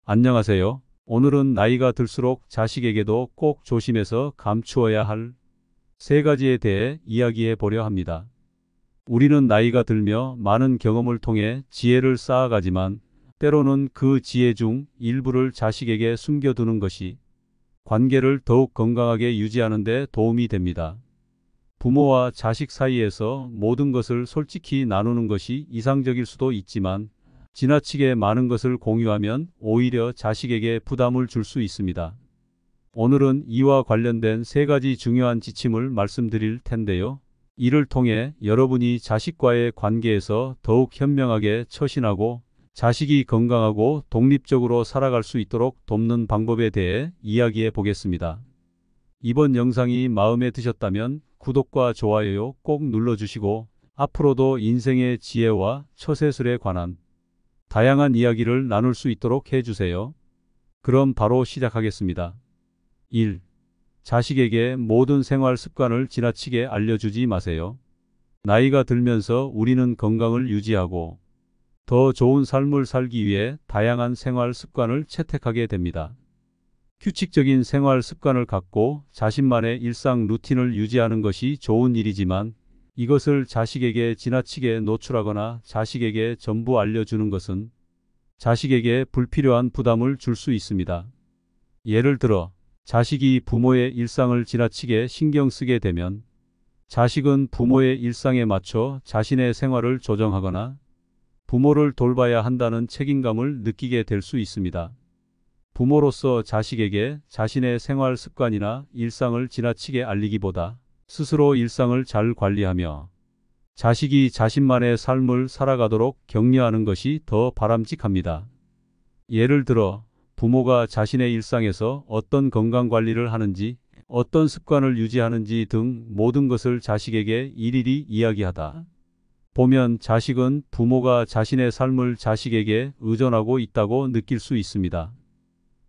안녕하세요. 오늘은 나이가 들수록 자식에게도 꼭 조심해서 감추어야 할 세 가지에 대해 이야기해 보려 합니다. 우리는 나이가 들며 많은 경험을 통해 지혜를 쌓아가지만 때로는 그 지혜 중 일부를 자식에게 숨겨두는 것이 관계를 더욱 건강하게 유지하는 데 도움이 됩니다. 부모와 자식 사이에서 모든 것을 솔직히 나누는 것이 이상적일 수도 있지만 지나치게 많은 것을 공유하면 오히려 자식에게 부담을 줄 수 있습니다. 오늘은 이와 관련된 세 가지 중요한 지침을 말씀드릴 텐데요. 이를 통해 여러분이 자식과의 관계에서 더욱 현명하게 처신하고 자식이 건강하고 독립적으로 살아갈 수 있도록 돕는 방법에 대해 이야기해 보겠습니다. 이번 영상이 마음에 드셨다면 구독과 좋아요 꼭 눌러주시고 앞으로도 인생의 지혜와 처세술에 관한 다양한 이야기를 나눌 수 있도록 해주세요. 그럼 바로 시작하겠습니다. 1. 자식에게 모든 생활 습관을 지나치게 알려주지 마세요. 나이가 들면서 우리는 건강을 유지하고 더 좋은 삶을 살기 위해 다양한 생활 습관을 채택하게 됩니다. 규칙적인 생활 습관을 갖고 자신만의 일상 루틴을 유지하는 것이 좋은 일이지만 이것을 자식에게 지나치게 노출하거나 자식에게 전부 알려주는 것은 자식에게 불필요한 부담을 줄 수 있습니다. 예를 들어 자식이 부모의 일상을 지나치게 신경 쓰게 되면 자식은 부모의 일상에 맞춰 자신의 생활을 조정하거나 부모를 돌봐야 한다는 책임감을 느끼게 될 수 있습니다. 부모로서 자식에게 자신의 생활 습관이나 일상을 지나치게 알리기보다 스스로 일상을 잘 관리하며 자식이 자신만의 삶을 살아가도록 격려하는 것이 더 바람직합니다. 예를 들어 부모가 자신의 일상에서 어떤 건강관리를 하는지, 어떤 습관을 유지하는지 등 모든 것을 자식에게 일일이 이야기하다 보면 자식은 부모가 자신의 삶을 자식에게 의존하고 있다고 느낄 수 있습니다.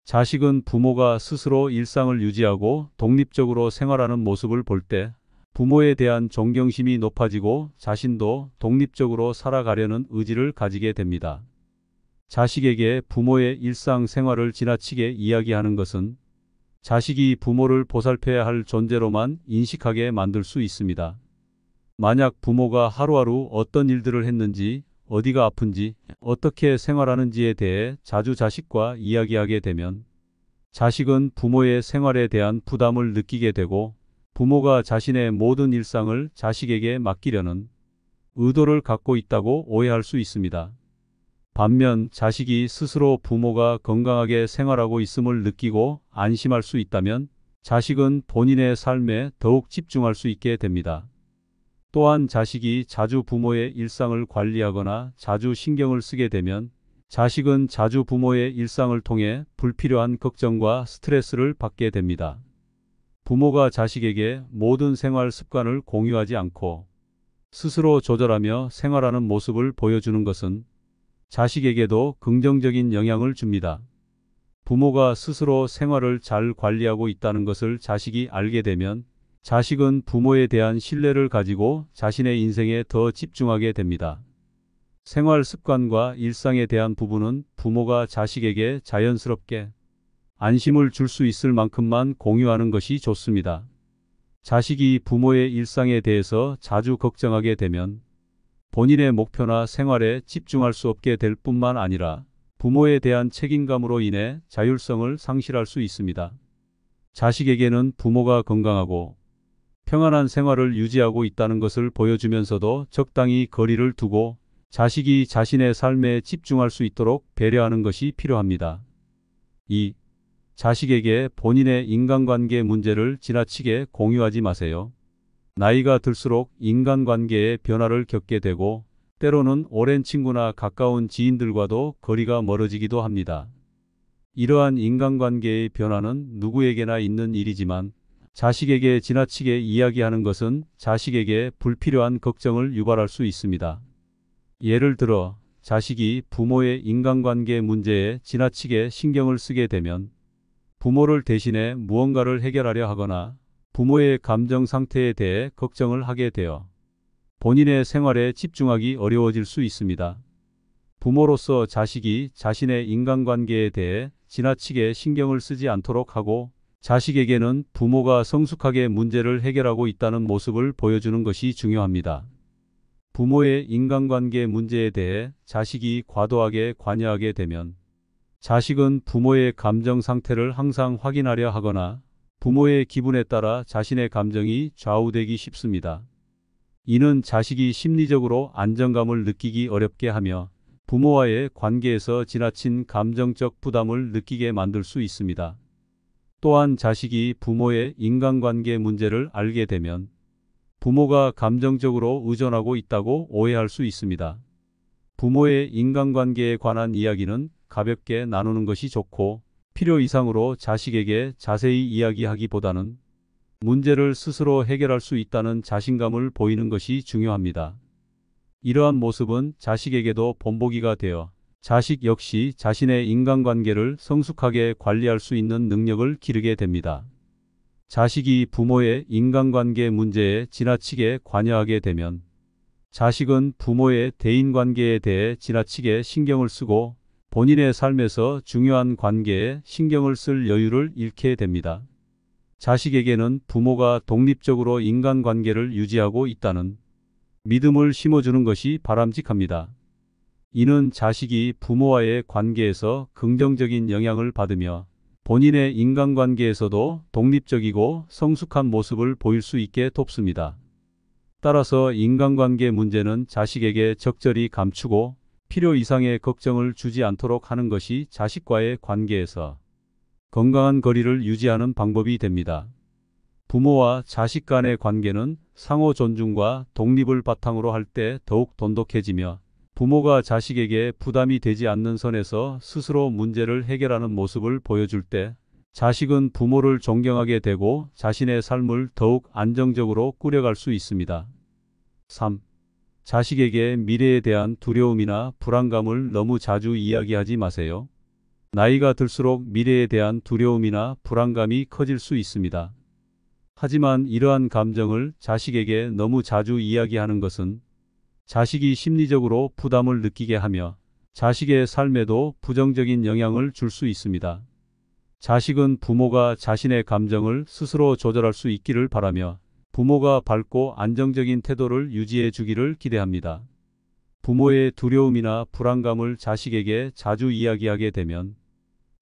자식은 부모가 스스로 일상을 유지하고 독립적으로 생활하는 모습을 볼 때 부모에 대한 존경심이 높아지고 자신도 독립적으로 살아가려는 의지를 가지게 됩니다. 자식에게 부모의 일상 생활을 지나치게 이야기하는 것은 자식이 부모를 보살펴야 할 존재로만 인식하게 만들 수 있습니다. 만약 부모가 하루하루 어떤 일들을 했는지, 어디가 아픈지, 어떻게 생활하는지에 대해 자주 자식과 이야기하게 되면 자식은 부모의 생활에 대한 부담을 느끼게 되고 부모가 자신의 모든 일상을 자식에게 맡기려는 의도를 갖고 있다고 오해할 수 있습니다. 반면 자식이 스스로 부모가 건강하게 생활하고 있음을 느끼고 안심할 수 있다면 자식은 본인의 삶에 더욱 집중할 수 있게 됩니다. 또한 자식이 자주 부모의 일상을 관리하거나 자주 신경을 쓰게 되면 자식은 자주 부모의 일상을 통해 불필요한 걱정과 스트레스를 받게 됩니다. 부모가 자식에게 모든 생활 습관을 공유하지 않고 스스로 조절하며 생활하는 모습을 보여주는 것은 자식에게도 긍정적인 영향을 줍니다. 부모가 스스로 생활을 잘 관리하고 있다는 것을 자식이 알게 되면 자식은 부모에 대한 신뢰를 가지고 자신의 인생에 더 집중하게 됩니다. 생활 습관과 일상에 대한 부분은 부모가 자식에게 자연스럽게 안심을 줄 수 있을 만큼만 공유하는 것이 좋습니다. 자식이 부모의 일상에 대해서 자주 걱정하게 되면 본인의 목표나 생활에 집중할 수 없게 될 뿐만 아니라 부모에 대한 책임감으로 인해 자율성을 상실할 수 있습니다. 자식에게는 부모가 건강하고 평안한 생활을 유지하고 있다는 것을 보여주면서도 적당히 거리를 두고 자식이 자신의 삶에 집중할 수 있도록 배려하는 것이 필요합니다. 2. 자식에게 본인의 인간관계 문제를 지나치게 공유하지 마세요. 나이가 들수록 인간관계의 변화를 겪게 되고 때로는 오랜 친구나 가까운 지인들과도 거리가 멀어지기도 합니다. 이러한 인간관계의 변화는 누구에게나 있는 일이지만 자식에게 지나치게 이야기하는 것은 자식에게 불필요한 걱정을 유발할 수 있습니다. 예를 들어 자식이 부모의 인간관계 문제에 지나치게 신경을 쓰게 되면 부모를 대신해 무언가를 해결하려 하거나 부모의 감정 상태에 대해 걱정을 하게 되어 본인의 생활에 집중하기 어려워질 수 있습니다. 부모로서 자식이 자신의 인간관계에 대해 지나치게 신경을 쓰지 않도록 하고 자식에게는 부모가 성숙하게 문제를 해결하고 있다는 모습을 보여주는 것이 중요합니다. 부모의 인간관계 문제에 대해 자식이 과도하게 관여하게 되면 자식은 부모의 감정 상태를 항상 확인하려 하거나 부모의 기분에 따라 자신의 감정이 좌우되기 쉽습니다. 이는 자식이 심리적으로 안정감을 느끼기 어렵게 하며 부모와의 관계에서 지나친 감정적 부담을 느끼게 만들 수 있습니다. 또한 자식이 부모의 인간관계 문제를 알게 되면 부모가 감정적으로 의존하고 있다고 오해할 수 있습니다. 부모의 인간관계에 관한 이야기는 가볍게 나누는 것이 좋고 필요 이상으로 자식에게 자세히 이야기하기보다는 문제를 스스로 해결할 수 있다는 자신감을 보이는 것이 중요합니다. 이러한 모습은 자식에게도 본보기가 되어 자식 역시 자신의 인간관계를 성숙하게 관리할 수 있는 능력을 기르게 됩니다. 자식이 부모의 인간관계 문제에 지나치게 관여하게 되면 자식은 부모의 대인관계에 대해 지나치게 신경을 쓰고 본인의 삶에서 중요한 관계에 신경을 쓸 여유를 잃게 됩니다. 자식에게는 부모가 독립적으로 인간관계를 유지하고 있다는 믿음을 심어주는 것이 바람직합니다. 이는 자식이 부모와의 관계에서 긍정적인 영향을 받으며 본인의 인간관계에서도 독립적이고 성숙한 모습을 보일 수 있게 돕습니다. 따라서 인간관계 문제는 자식에게 적절히 감추고 필요 이상의 걱정을 주지 않도록 하는 것이 자식과의 관계에서 건강한 거리를 유지하는 방법이 됩니다. 부모와 자식 간의 관계는 상호 존중과 독립을 바탕으로 할 때 더욱 돈독해지며 부모가 자식에게 부담이 되지 않는 선에서 스스로 문제를 해결하는 모습을 보여줄 때 자식은 부모를 존경하게 되고 자신의 삶을 더욱 안정적으로 꾸려갈 수 있습니다. 3. 자식에게 미래에 대한 두려움이나 불안감을 너무 자주 이야기하지 마세요. 나이가 들수록 미래에 대한 두려움이나 불안감이 커질 수 있습니다. 하지만 이러한 감정을 자식에게 너무 자주 이야기하는 것은 자식이 심리적으로 부담을 느끼게 하며 자식의 삶에도 부정적인 영향을 줄 수 있습니다. 자식은 부모가 자신의 감정을 스스로 조절할 수 있기를 바라며 부모가 밝고 안정적인 태도를 유지해 주기를 기대합니다. 부모의 두려움이나 불안감을 자식에게 자주 이야기하게 되면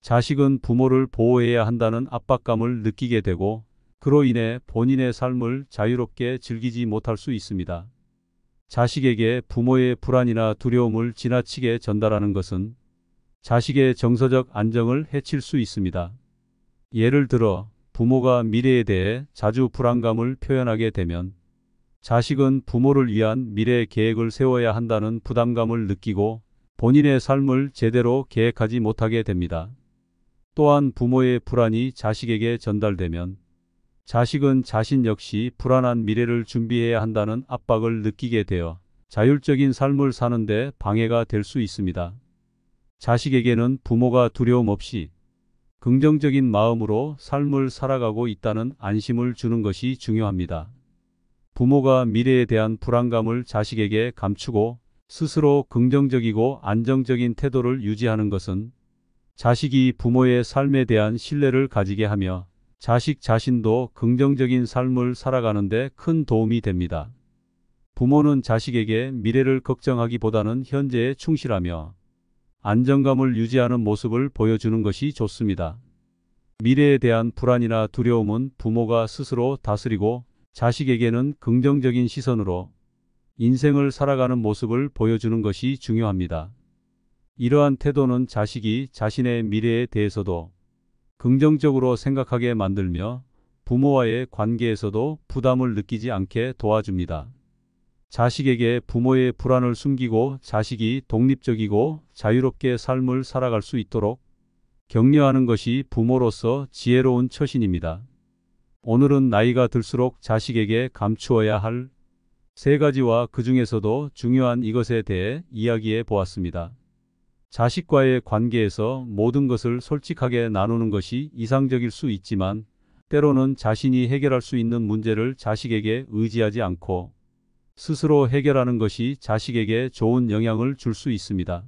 자식은 부모를 보호해야 한다는 압박감을 느끼게 되고 그로 인해 본인의 삶을 자유롭게 즐기지 못할 수 있습니다. 자식에게 부모의 불안이나 두려움을 지나치게 전달하는 것은 자식의 정서적 안정을 해칠 수 있습니다. 예를 들어 부모가 미래에 대해 자주 불안감을 표현하게 되면 자식은 부모를 위한 미래 계획을 세워야 한다는 부담감을 느끼고 본인의 삶을 제대로 계획하지 못하게 됩니다. 또한 부모의 불안이 자식에게 전달되면 자식은 자신 역시 불안한 미래를 준비해야 한다는 압박을 느끼게 되어 자율적인 삶을 사는데 방해가 될 수 있습니다. 자식에게는 부모가 두려움 없이 긍정적인 마음으로 삶을 살아가고 있다는 안심을 주는 것이 중요합니다. 부모가 미래에 대한 불안감을 자식에게 감추고 스스로 긍정적이고 안정적인 태도를 유지하는 것은 자식이 부모의 삶에 대한 신뢰를 가지게 하며 자식 자신도 긍정적인 삶을 살아가는 데 큰 도움이 됩니다. 부모는 자식에게 미래를 걱정하기보다는 현재에 충실하며 안정감을 유지하는 모습을 보여주는 것이 좋습니다. 미래에 대한 불안이나 두려움은 부모가 스스로 다스리고 자식에게는 긍정적인 시선으로 인생을 살아가는 모습을 보여주는 것이 중요합니다. 이러한 태도는 자식이 자신의 미래에 대해서도 긍정적으로 생각하게 만들며 부모와의 관계에서도 부담을 느끼지 않게 도와줍니다. 자식에게 부모의 불안을 숨기고 자식이 독립적이고 자유롭게 삶을 살아갈 수 있도록 격려하는 것이 부모로서 지혜로운 처신입니다. 오늘은 나이가 들수록 자식에게 감추어야 할 3가지와 그 중에서도 중요한 이것에 대해 이야기해 보았습니다. 자식과의 관계에서 모든 것을 솔직하게 나누는 것이 이상적일 수 있지만 때로는 자신이 해결할 수 있는 문제를 자식에게 의지하지 않고 스스로 해결하는 것이 자식에게 좋은 영향을 줄 수 있습니다.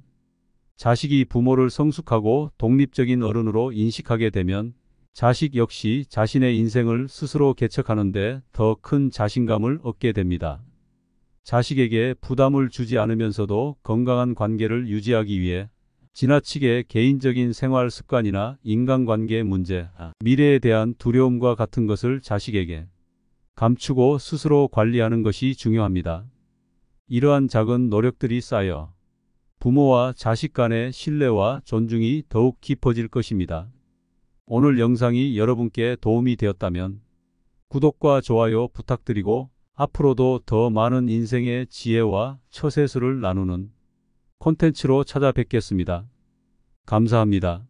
자식이 부모를 성숙하고 독립적인 어른으로 인식하게 되면 자식 역시 자신의 인생을 스스로 개척하는데 더 큰 자신감을 얻게 됩니다. 자식에게 부담을 주지 않으면서도 건강한 관계를 유지하기 위해 지나치게 개인적인 생활 습관이나 인간관계 문제, 미래에 대한 두려움과 같은 것을 자식에게 감추고 스스로 관리하는 것이 중요합니다. 이러한 작은 노력들이 쌓여 부모와 자식 간의 신뢰와 존중이 더욱 깊어질 것입니다. 오늘 영상이 여러분께 도움이 되었다면 구독과 좋아요 부탁드리고 앞으로도 더 많은 인생의 지혜와 처세술을 나누는 콘텐츠로 찾아뵙겠습니다. 감사합니다.